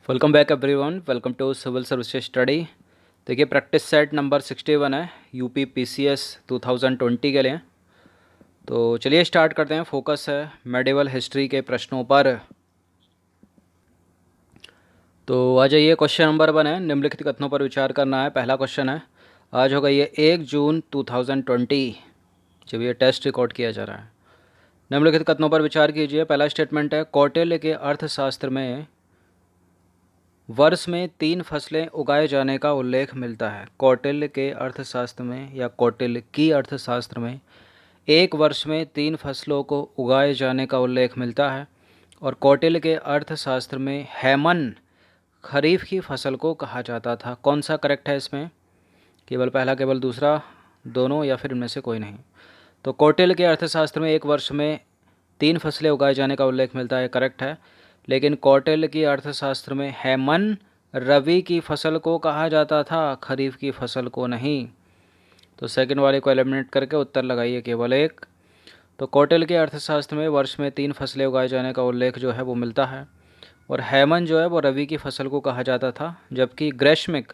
Welcome back everyone. Welcome to civil services study. देखिए practice set number 61 है UP PCS 2020 के लिए। तो चलिए स्टार्ट करते हैं। फोकस है मेडिवल हिस्ट्री के प्रश्नों पर। तो आ जाइए, क्वेश्चन नंबर 1 है, निम्नलिखित कथनों पर विचार करना है। पहला क्वेश्चन है, आज होगा ये 1 जून 2020 जब ये टेस्ट रिकॉर्ड किया जा रहा है। निम्नलिखित कथनों पर विचार कीजिए। पहला स्टेटमेंट है, कौटिल्य के अर्थशास्त्र में वर्ष में 3 फसलें उगाए जाने का उल्लेख मिलता है। कौटिल्य के अर्थशास्त्र में या कौटिल्य की अर्थशास्त्र में एक वर्ष में 3 फसलों को उगाए जाने का उल्लेख मिलता है। और कौटिल्य के अर्थशास्त्र में हैमन खरीफ की फसल को कहा जाता था। कौन सा करेक्ट है इसमें? केवल पहला, केवल दूसरा, दोनों, या फिर इनमें से कोई नहीं? तो कौटिल्य के अर्थशास्त्र में एक वर्ष में 3 फसलें उगाए जाने का उल्लेख मिलता है, करेक्ट है। लेकिन कौटिल्य की अर्थशास्त्र में हैमन रबी की फसल को कहा जाता था, खरीफ की फसल को नहीं। तो सेकंड वाले को एलिमिनेट करके उत्तर लगाइए केवल एक। तो कौटिल्य के अर्थशास्त्र में वर्ष में 3 फसलें उगाए जाने का उल्लेख जो है वो मिलता है, और हैमन जो है वो रबी की फसल को कहा जाता था, जबकि ग्रीष्मिक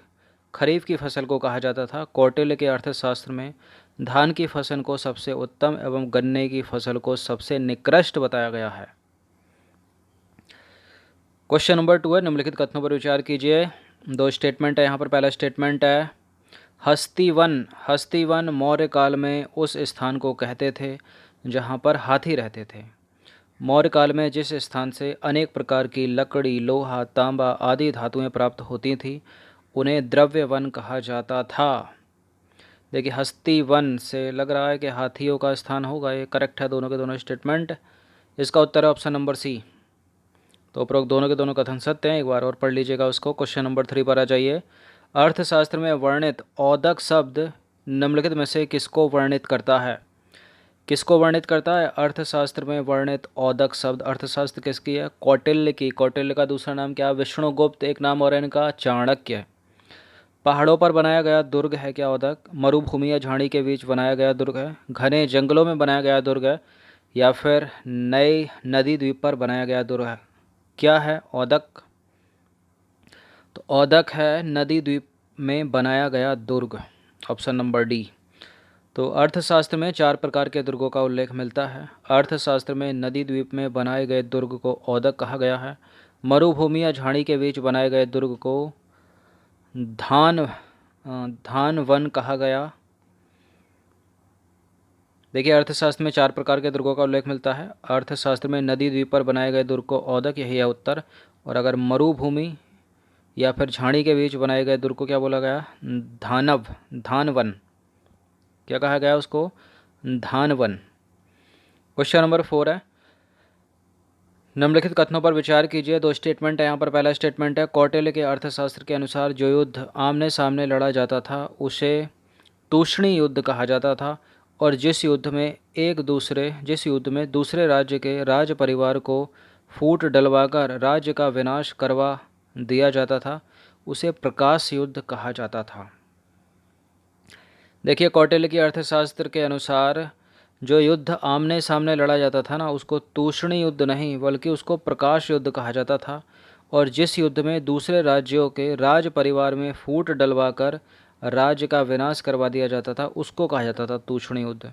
खरीफ की फसल को कहा जाता था। कौटिल्य के अर्थशास्त्र में धान की फसल को सबसे उत्तम एवं गन्ने की फसल को सबसे निकृष्ट बताया गया है। क्वेश्चन नंबर 2 है, निम्नलिखित कथनों पर विचार कीजिए। 2 स्टेटमेंट है यहाँ पर। पहला स्टेटमेंट है, हस्तिवन मौर्य काल में उस स्थान को कहते थे जहाँ पर हाथी रहते थे। मौर्य काल में जिस स्थान से अनेक प्रकार की लकड़ी, लोहा, तांबा आदि धातुएं प्राप्त होती थी उन्हें द्रव्य वन कहा जाता था। देखिए हस्ती वन से लग रहा है कि हाथियों का स्थान होगा। ये करेक्ट है, दोनों के दोनों स्टेटमेंट। इसका उत्तर है ऑप्शन नंबर सी। तो उपरोक्त दोनों के दोनों कथन सत्य हैं। एक बार और पढ़ लीजिएगा उसको। क्वेश्चन नंबर 3 पर आ जाइए। अर्थशास्त्र में वर्णित औदक शब्द निम्नलिखित में से किसको वर्णित करता है? किसको वर्णित करता है? अर्थशास्त्र में वर्णित औदक शब्द। अर्थशास्त्र किसकी है? कौटिल्य की। कौटिल्य का दूसरा नाम क्या? विष्णुगुप्त। एक नाम और है इनका चाणक्य। पहाड़ों पर बनाया गया दुर्ग है क्या औदक? मरुभूमि या झाड़ी के बीच बनाया गया दुर्ग है? घने जंगलों में बनाया गया दुर्ग है? या फिर नए नदी द्वीप पर बनाया गया दुर्ग है? क्या है औदक? तो औदक है नदी द्वीप में बनाया गया दुर्ग, ऑप्शन नंबर डी। तो अर्थशास्त्र में 4 प्रकार के दुर्गों का उल्लेख मिलता है। अर्थशास्त्र में नदी द्वीप में बनाए गए दुर्ग को औदक कहा गया है। मरुभूमि या झाड़ी के बीच बनाए गए दुर्ग को धान वन कहा गया। देखिए अर्थशास्त्र में 4 प्रकार के दुर्गों का उल्लेख मिलता है। अर्थशास्त्र में नदी द्वीप पर बनाए गए दुर्ग को औदक, यही है उत्तर। और अगर मरुभूमि या फिर झाड़ी के बीच बनाए गए दुर्ग को क्या बोला गया? धानवन। क्या कहा गया उसको? धानवन। क्वेश्चन नंबर 4 है, निम्नलिखित कथनों पर विचार कीजिए। 2 स्टेटमेंट है यहाँ पर। पहला स्टेटमेंट है, कौटिल्य के अर्थशास्त्र के अनुसार जो युद्ध आमने सामने लड़ा जाता था उसे तूष्णी युद्ध कहा जाता था, और जिस युद्ध में दूसरे राज्य के राज परिवार को फूट डलवाकर राज्य का विनाश करवा दिया जाता था उसे प्रकाश युद्ध कहा जाता था। देखिए कौटिल्य की अर्थशास्त्र के अनुसार जो युद्ध आमने सामने लड़ा जाता था ना, उसको तूष्णी युद्ध नहीं बल्कि उसको प्रकाश युद्ध कहा जाता था। और जिस युद्ध में दूसरे राज्यों के राज परिवार में फूट डलवाकर राज्य का विनाश करवा दिया जाता था उसको कहा जाता था तूष्णी युद्ध।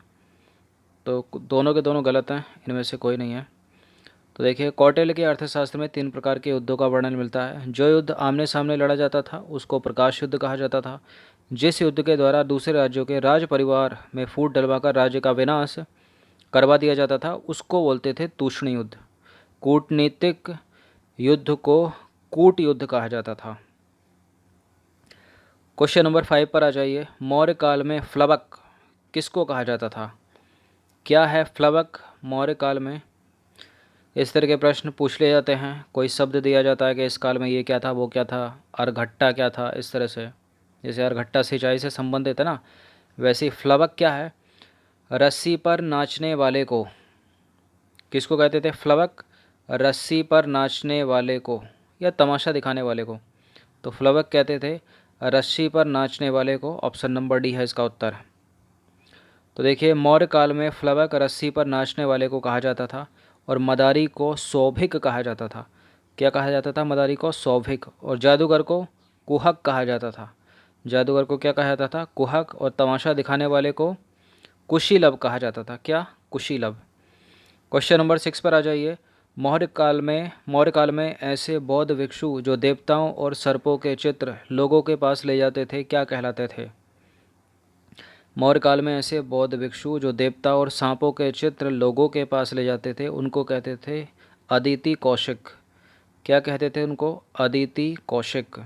तो दोनों के दोनों गलत हैं, इनमें से कोई नहीं है। तो देखिए कौटिल्य के अर्थशास्त्र में 3 प्रकार के युद्धों का वर्णन मिलता है। जो युद्ध आमने सामने लड़ा जाता था उसको प्रकाश युद्ध कहा जाता था। जिस युद्ध के द्वारा दूसरे राज्यों के राज परिवार में फूट डलवाकर राज्य का विनाश करवा दिया जाता था उसको बोलते थे तूष्णी युद्ध। कूटनीतिक युद्ध को कूट युद्ध कहा जाता था। क्वेश्चन नंबर 5 पर आ जाइए। मौर्य काल में फ्लवक किसको कहा जाता था? क्या है फ्लवक? मौर्य काल में इस तरह के प्रश्न पूछ लिए जाते हैं। कोई शब्द दिया जाता है कि इस काल में ये क्या था, वो क्या था, अर्घट्टा क्या था, इस तरह से। जैसे अर्घट्टा सिंचाई से संबंधित है ना, वैसे ही फ्लवक क्या है? रस्सी पर नाचने वाले को किसको कहते थे? फ्लवक रस्सी पर नाचने वाले को या तमाशा दिखाने वाले को। तो फ्लवक कहते थे रस्सी पर नाचने वाले को, ऑप्शन नंबर डी है इसका उत्तर। तो देखिए मौर्य काल में फ्लवक रस्सी पर नाचने वाले को कहा जाता था और मदारी को सौभिक कहा जाता था। क्या कहा जाता था? मदारी को सौभिक। और जादूगर को कुहक कहा जाता था। जादूगर को क्या कहा जाता था? कुहक। और तमाशा दिखाने वाले को कुशीलव कहा जाता था। क्या? कुशीलव। क्वेश्चन नंबर 6 पर आ जाइए। मौर्य काल में ऐसे बौद्ध भिक्षु जो देवताओं और सर्पों के चित्र लोगों के पास ले जाते थे क्या कहलाते थे? मौर्य काल में ऐसे बौद्ध भिक्षु जो देवता और सांपों के चित्र लोगों के पास ले जाते थे उनको कहते थे अदिति कौशिक। क्या कहते थे उनको? अदिति कौशिक।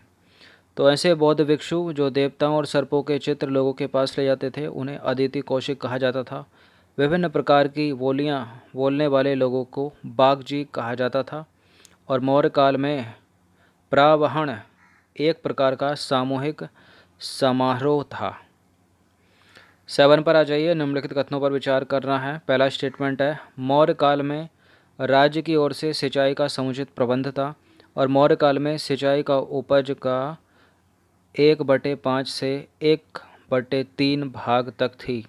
तो ऐसे बौद्ध भिक्षु जो देवताओं और सर्पों के चित्र लोगों के पास ले जाते थे उन्हें अदिति कौशिक कहा जाता था। विभिन्न प्रकार की बोलियां बोलने वाले लोगों को बागजी कहा जाता था। और मौर्य काल में प्रावहण एक प्रकार का सामूहिक समारोह था। 7 पर आ जाइए। निम्नलिखित कथनों पर विचार करना है। पहला स्टेटमेंट है मौर्य काल में राज्य की ओर से सिंचाई का समुचित प्रबंध था और मौर्य काल में सिंचाई का उपज का 1/5 से 1/3 भाग तक थी।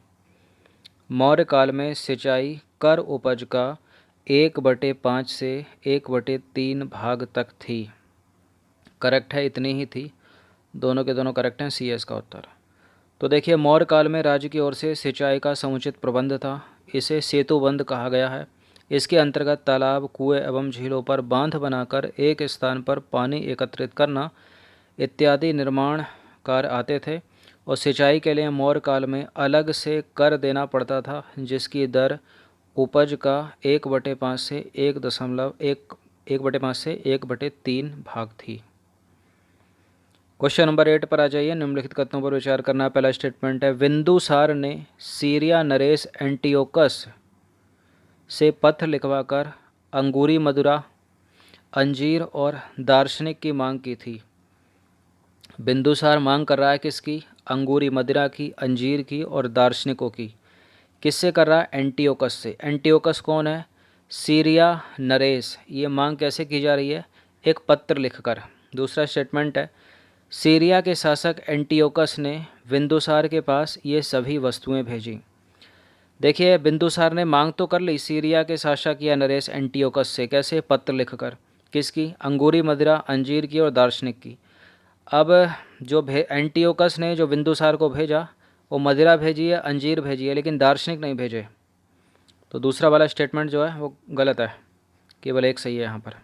मौर्य काल में सिंचाई कर उपज का 1/5 से 1/3 भाग तक थी। करेक्ट है, इतनी ही थी। दोनों के दोनों करेक्ट हैं। सी एस का उत्तर। तो देखिए, मौर्य काल में राज्य की ओर से सिंचाई का समुचित प्रबंध था। इसे सेतुबंध कहा गया है। इसके अंतर्गत तालाब, कुएं एवं झीलों पर बांध बनाकर एक स्थान पर पानी एकत्रित करना इत्यादि निर्माण कार्य आते थे। और सिंचाई के लिए मौर्य काल में अलग से कर देना पड़ता था जिसकी दर उपज का 1/5 से 1/5 से 1/3 भाग थी। क्वेश्चन नंबर 8 पर आ जाइए। निम्नलिखित कथनों पर विचार करना। पहला स्टेटमेंट है बिंदुसार ने सीरिया नरेश एंटियोकस से पत्र लिखवाकर अंगूरी मदिरा, अंजीर और दार्शनिक की मांग की थी। बिंदुसार मांग कर रहा है किसकी? अंगूरी मदिरा की, अंजीर की और दार्शनिकों की। किससे कर रहा है? एंटियोकस से। एंटियोकस कौन है? सीरिया नरेश। ये मांग कैसे की जा रही है? एक पत्र लिखकर। दूसरा स्टेटमेंट है सीरिया के शासक एंटियोकस ने बिंदुसार के पास ये सभी वस्तुएं भेजी। देखिए, बिंदुसार ने मांग तो कर ली सीरिया के शासक या नरेश एंटियोकस से। कैसे? पत्र लिखकर। किसकी? अंगूरी मदिरा, अंजीर की और दार्शनिक की। अब जो एंटियोकस ने जो बिंदुसार को भेजा वो मदिरा भेजी है, अंजीर भेजी है, लेकिन दार्शनिक नहीं भेजे। तो दूसरा वाला स्टेटमेंट जो है वो गलत है। केवल एक सही है यहाँ पर।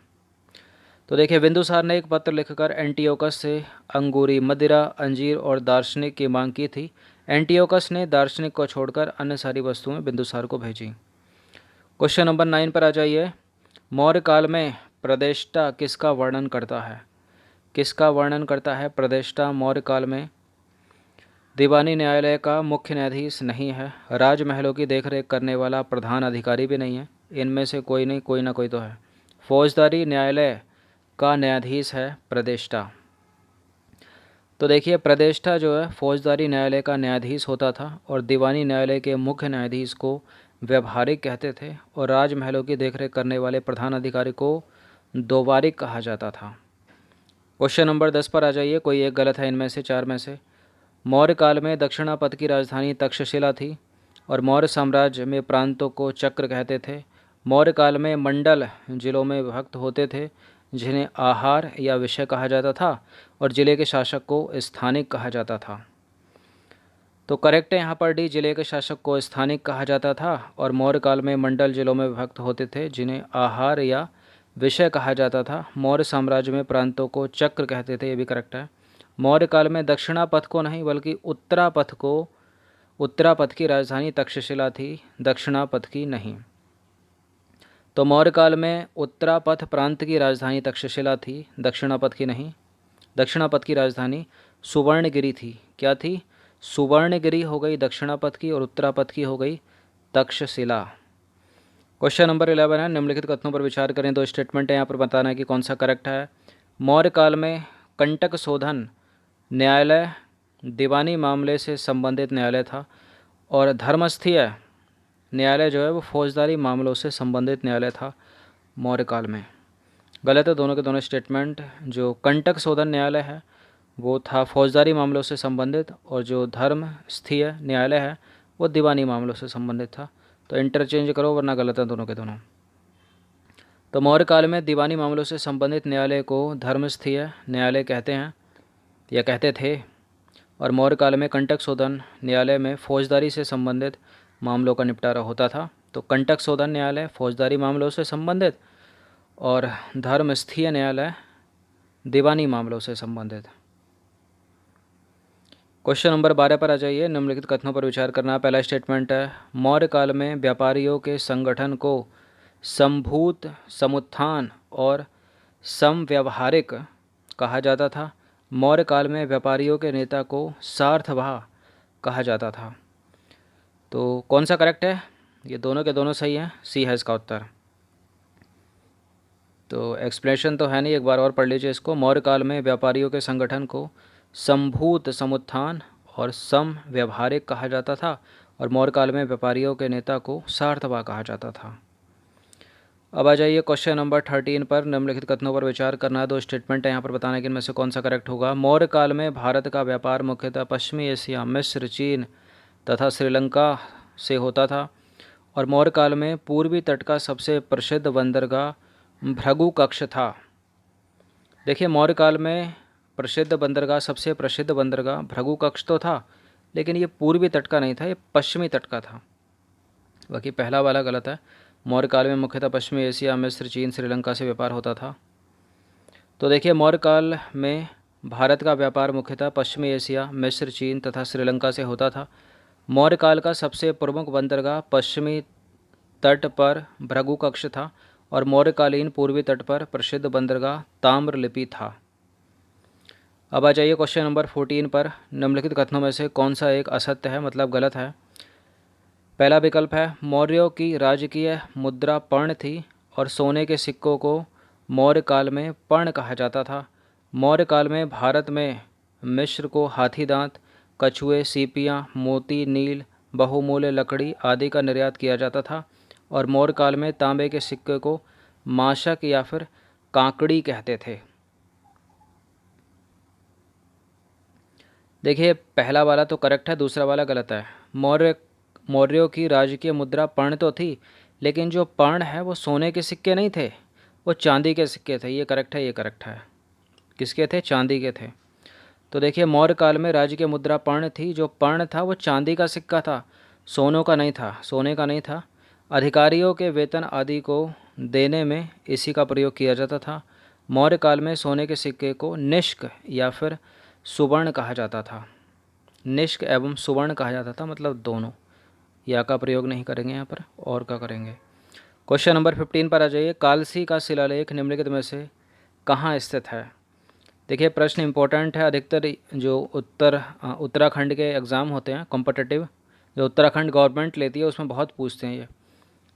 तो देखिए, बिंदुसार ने एक पत्र लिखकर एंटियोकस से अंगूरी मदिरा, अंजीर और दार्शनिक की मांग की थी। एंटियोकस ने दार्शनिक को छोड़कर अन्य सारी वस्तुएं बिंदुसार को भेजी। क्वेश्चन नंबर 9 पर आ जाइए। मौर्य काल में प्रदेष्टा किसका वर्णन करता है? किसका वर्णन करता है प्रदेष्टा? मौर्य काल में दीवानी न्यायालय का मुख्य न्यायाधीश नहीं है, राजमहलों की देखरेख करने वाला प्रधान अधिकारी भी नहीं है। इनमें से कोई नहीं, कोई ना कोई तो है। फौजदारी न्यायालय का न्यायाधीश है प्रदेष्टा। तो देखिए, प्रदेष्टा जो है फौजदारी न्यायालय का न्यायाधीश होता था और दीवानी न्यायालय के मुख्य न्यायाधीश को व्यवहारिक कहते थे और राजमहलों की देखरेख करने वाले प्रधान अधिकारी को दोवारिक कहा जाता था। क्वेश्चन नंबर 10 पर आ जाइए। कोई एक गलत है इनमें से, चार में से। मौर्य काल में दक्षिणापथ की राजधानी तक्षशिला थी और मौर्य साम्राज्य में प्रांतों को चक्र कहते थे। मौर्य काल में मंडल जिलों में विभक्त होते थे जिन्हें आहार या विषय कहा जाता था और जिले के शासक को स्थानिक कहा जाता था। तो करेक्ट है यहाँ पर डी, जिले के शासक को स्थानिक कहा जाता था और मौर्य काल में मंडल जिलों में विभक्त होते थे जिन्हें आहार या विषय कहा जाता था। मौर्य साम्राज्य में प्रांतों को चक्र कहते थे, ये भी करेक्ट है। मौर्य काल में दक्षिणापथ को नहीं बल्कि उत्तरापथ की राजधानी तक्षशिला थी, दक्षिणापथ की नहीं। तो मौर्य काल में उत्तरापथ प्रांत की राजधानी तक्षशिला थी, दक्षिणापथ की नहीं। दक्षिणापथ की राजधानी सुवर्णगिरी थी। क्या थी? सुवर्णगिरी हो गई दक्षिणापथ की और उत्तरापथ की हो गई तक्षशिला। क्वेश्चन नंबर 11 है। निम्नलिखित कथनों पर विचार करें। दो स्टेटमेंट है यहाँ पर, बताना है कि कौन सा करेक्ट है। मौर्य काल में कंटक शोधन न्यायालय दीवानी मामले से संबंधित न्यायालय था और धर्मस्थीय न्यायालय जो है वो फौजदारी मामलों से संबंधित न्यायालय था मौर्य काल में। गलत है दोनों के दोनों स्टेटमेंट। जो कंटक शोधन न्यायालय है वो था फौजदारी मामलों से संबंधित और जो धर्मस्थीय न्यायालय है वो दीवानी मामलों से संबंधित था। तो इंटरचेंज करो वरना गलत है दोनों के दोनों। तो मौर्य काल में दीवानी मामलों से संबंधित न्यायालय को धर्मस्थीय न्यायालय कहते हैं या कहते थे। और मौर्य काल में कंटक शोधन न्यायालय में फौजदारी से संबंधित मामलों का निपटारा होता था। तो कंटक शोधन न्यायालय फौजदारी मामलों से संबंधित और धर्मस्थीय न्यायालय दीवानी मामलों से संबंधित। क्वेश्चन नंबर 12 पर आ जाइए। निम्नलिखित कथनों पर विचार करना। पहला स्टेटमेंट है, मौर्य काल में व्यापारियों के संगठन को संभूत, समुत्थान और समव्यावहारिक कहा जाता था। मौर्य काल में व्यापारियों के नेता को सार्थवाह कहा जाता था। तो कौन सा करेक्ट है? ये दोनों के दोनों सही हैं। सी है इसका उत्तर। तो एक्सप्लेनेशन तो है नहीं, एक बार और पढ़ लीजिए इसको। मौर्य काल में व्यापारियों के संगठन को संभूत, समुत्थान और समव्यावहारिक कहा जाता था और मौर्य काल में व्यापारियों के नेता को सार्थवाह कहा जाता था। अब आ जाइए क्वेश्चन नंबर 13 पर। निम्नलिखित कथनों पर विचार करना है। दो स्टेटमेंट है यहाँ पर, बताना कि इनमें से कौन सा करेक्ट होगा। मौर्य काल में भारत का व्यापार मुख्यतः पश्चिमी एशिया, मिस्र, चीन तथा श्रीलंका से होता था और मौर्य काल में पूर्वी तट का सबसे प्रसिद्ध बंदरगाह भृगु कक्ष था। देखिए, मौर्य काल में प्रसिद्ध बंदरगाह, सबसे प्रसिद्ध बंदरगाह भृगु कक्ष तो था, लेकिन ये पूर्वी तट का नहीं था, ये पश्चिमी तट का था। बाकी पहला वाला गलत है। मौर्य काल में मुख्यतः पश्चिमी एशिया, मिस्र, चीन, श्रीलंका से व्यापार होता था। तो देखिए, मौर्य काल में भारत का व्यापार मुख्यतः पश्चिमी एशिया, मिस्र, चीन तथा श्रीलंका से होता था। मौर्य काल का सबसे प्रमुख बंदरगाह पश्चिमी तट पर भृगु कक्ष था और मौर्यकालीन पूर्वी तट पर प्रसिद्ध बंदरगाह ताम्रलिप्ति था। अब आ जाइए क्वेश्चन नंबर 14 पर। निम्नलिखित कथनों में से कौन सा एक असत्य है, मतलब गलत है। पहला विकल्प है, मौर्यों की राजकीय मुद्रा पर्ण थी और सोने के सिक्कों को मौर्य काल में पर्ण कहा जाता था। मौर्य काल में भारत में मिस्र को हाथी दांत, कछुए, सीपियाँ, मोती, नील, बहुमूल्य लकड़ी आदि का निर्यात किया जाता था और मौर्य काल में तांबे के सिक्के को माशक या फिर कांकड़ी कहते थे। देखिए, पहला वाला तो करेक्ट है, दूसरा वाला गलत है। मौर्यों की राजकीय मुद्रा पर्ण तो थी, लेकिन जो पर्ण है वो सोने के सिक्के नहीं थे, वो चांदी के सिक्के थे। ये करेक्ट है, ये करेक्ट है। किसके थे? चांदी के थे। तो देखिए, मौर्य काल में राजकीय मुद्रा पर्ण थी, जो पर्ण था वो चांदी का सिक्का था, सोनों का नहीं था, सोने का नहीं था। अधिकारियों के वेतन आदि को देने में इसी का प्रयोग किया जाता था। मौर्य काल में सोने के सिक्के को निष्क या फिर सुवर्ण कहा जाता था। निष्क एवं सुवर्ण कहा जाता था, मतलब दोनों। या का प्रयोग नहीं करेंगे यहाँ पर, और का करेंगे। क्वेश्चन नंबर 15 पर आ जाइए। कालसी का शिलालेख निम्नलिखित में से कहाँ स्थित है? देखिए, प्रश्न इंपॉर्टेंट है। अधिकतर जो उत्तराखंड के एग्ज़ाम होते हैं कॉम्पिटिटिव, जो उत्तराखंड गवर्नमेंट लेती है, उसमें बहुत पूछते हैं ये।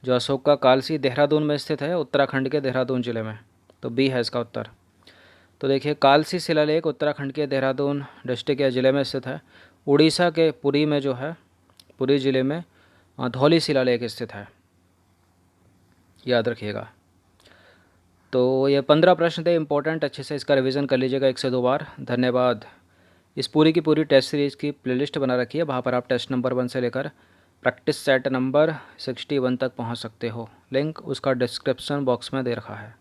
जो अशोक का कालसी देहरादून में स्थित है, उत्तराखंड के देहरादून ज़िले में। तो बी है इसका उत्तर। तो देखिए, कालसी शिलालेख उत्तराखंड के देहरादून डिस्ट्रिक्ट या ज़िले में स्थित है। उड़ीसा के पुरी में जो है, पुरी ज़िले में धौली शिलालेख स्थित है, याद रखिएगा। तो ये 15 प्रश्न थे इंपॉर्टेंट, अच्छे से इसका रिवीजन कर लीजिएगा 1 से 2 बार। धन्यवाद। इस पूरी की पूरी टेस्ट सीरीज़ की प्लेलिस्ट बना रखी है, वहाँ पर आप टेस्ट नंबर 1 से लेकर प्रैक्टिस सेट नंबर 61 तक पहुँच सकते हो। लिंक उसका डिस्क्रिप्शन बॉक्स में दे रखा है।